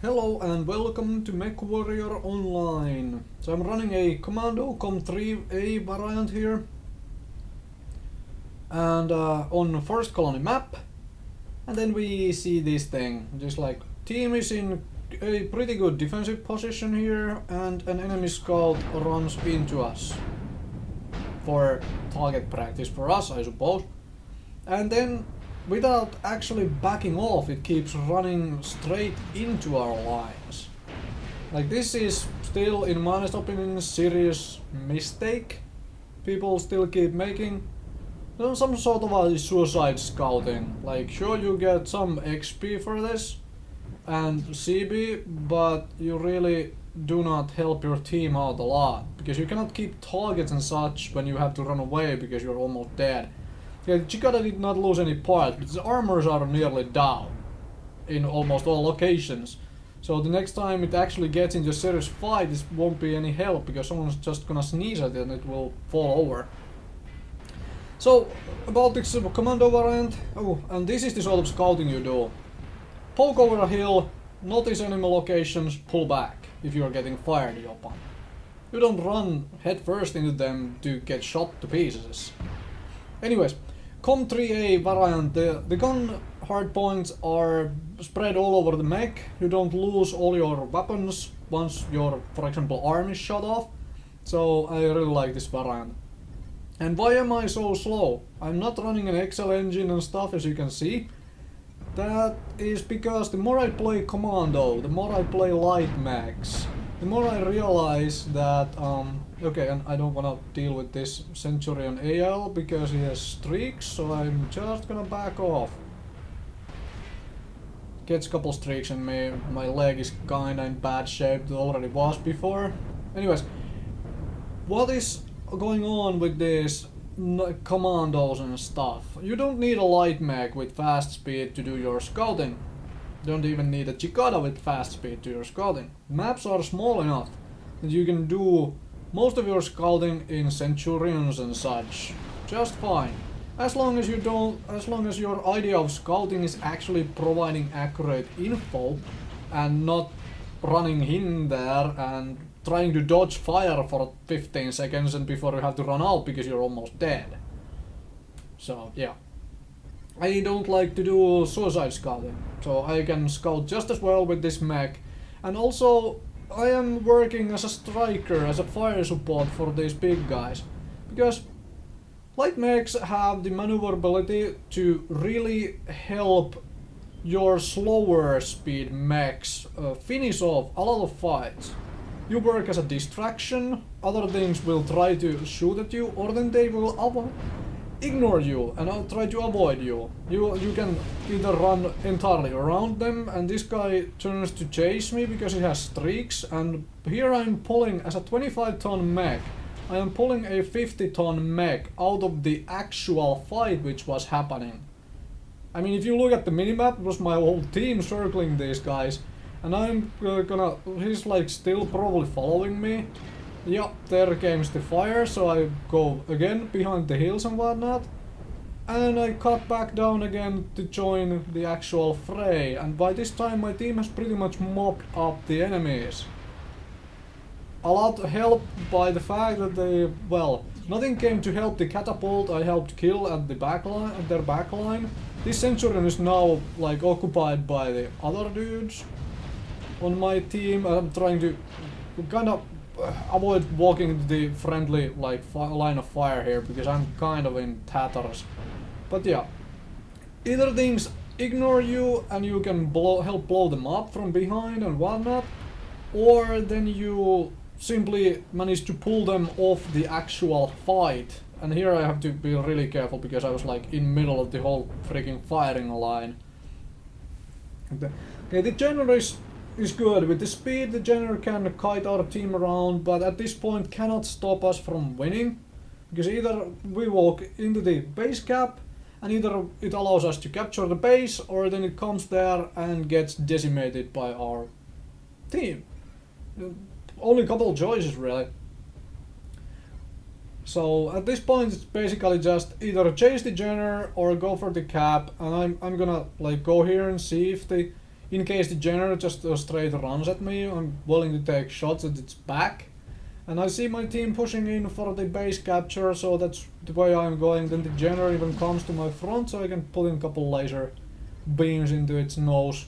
Hello and welcome to Mechwarrior Online. So I'm running a Commando Com3A variant here. And on first colony map. And then we see this thing. Just like team is in a pretty good defensive position here and an enemy scout runs into us. For target practice for us, I suppose. And then without actually backing off, it keeps running straight into our lines. Like, this is still, in my honest opinion, a serious mistake. People still keep making some sort of a suicide scouting. Like, sure, you get some XP for this and CB, but you really do not help your team out a lot, because you cannot keep targets and such when you have to run away because you're almost dead. Yeah, Chikara did not lose any parts, but his armors are nearly down in almost all locations. So the next time it actually gets into a serious fight, this won't be any help, because someone's just gonna sneeze at it and it will fall over. So, about this Commando variant, and this is the sort of scouting you do. Poke over a hill, notice enemy locations, pull back if you're getting fired upon. You don't run head first into them to get shot to pieces. Anyways, Com3A variant, the gun hardpoints are spread all over the mech. You don't lose all your weapons once your, for example, arm is shot off. So I really like this variant. And why am I so slow? I'm not running an Excel engine and stuff, as you can see. That is because the more I play Commando, the more I play light mechs, the more I realize that, okay, and I don't wanna deal with this Centurion AL because he has streaks, so I'm just gonna back off. Gets a couple streaks in me, my leg is kinda in bad shape, it already was before. Anyways, what is going on with these commandos and stuff? You don't need a light mech with fast speed to do your scouting. Don't even need a Chikara with fast speed to your scouting. Maps are small enough that you can do most of your scouting in Centurions and such just fine. As long as your idea of scouting is actually providing accurate info and not running in there and trying to dodge fire for 15 seconds and before you have to run out because you're almost dead. So yeah. I don't like to do suicide scouting, so I can scout just as well with this mech. And also, I am working as a striker, as a fire support for these big guys. Because light mechs have the maneuverability to really help your slower speed mechs finish off a lot of fights. You work as a distraction, other things will try to shoot at you, or then they will ignore you and I'll try to avoid you. You can either run entirely around them, and this guy turns to chase me because he has streaks, and here I'm pulling, as a 25-ton mech, I am pulling a 50-ton mech out of the actual fight which was happening. I mean, if you look at the minimap, it was my whole team circling these guys, and I'm he's like still probably following me. Yeah, there comes the fire, so I go again behind the hills and whatnot. And I cut back down again to join the actual fray, and by this time my team has pretty much mopped up the enemies. A lot helped by the fact that nothing came to help the catapult I helped kill at the backline, at their backline. This Centurion is now like occupied by the other dudes on my team. I'm trying to kind of avoid walking into the friendly line of fire here because I'm kind of in tatters. But yeah, either things ignore you and you can help blow them up from behind and whatnot, or then you simply manage to pull them off the actual fight. And here I have to be really careful because I was like in middle of the whole freaking firing line. Okay, the general is good. With the speed, the general can kite our team around, but at this point cannot stop us from winning, because either we walk into the base cap and either it allows us to capture the base, or then it comes there and gets decimated by our team. Only a couple choices really. So at this point it's basically just either chase the general or go for the cap, and I'm gonna like go here and see if in case the general just straight runs at me, I'm willing to take shots at its back. And I see my team pushing in for the base capture, so that's the way I'm going. Then the general even comes to my front, so I can put in a couple laser beams into its nose.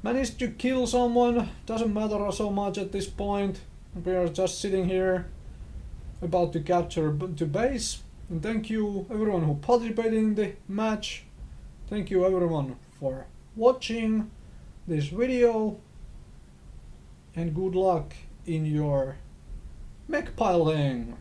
Managed to kill someone, doesn't matter so much at this point. We are just sitting here about to capture the base. And thank you everyone who participated in the match. Thank you everyone for watching this video. And good luck in your mech piloting.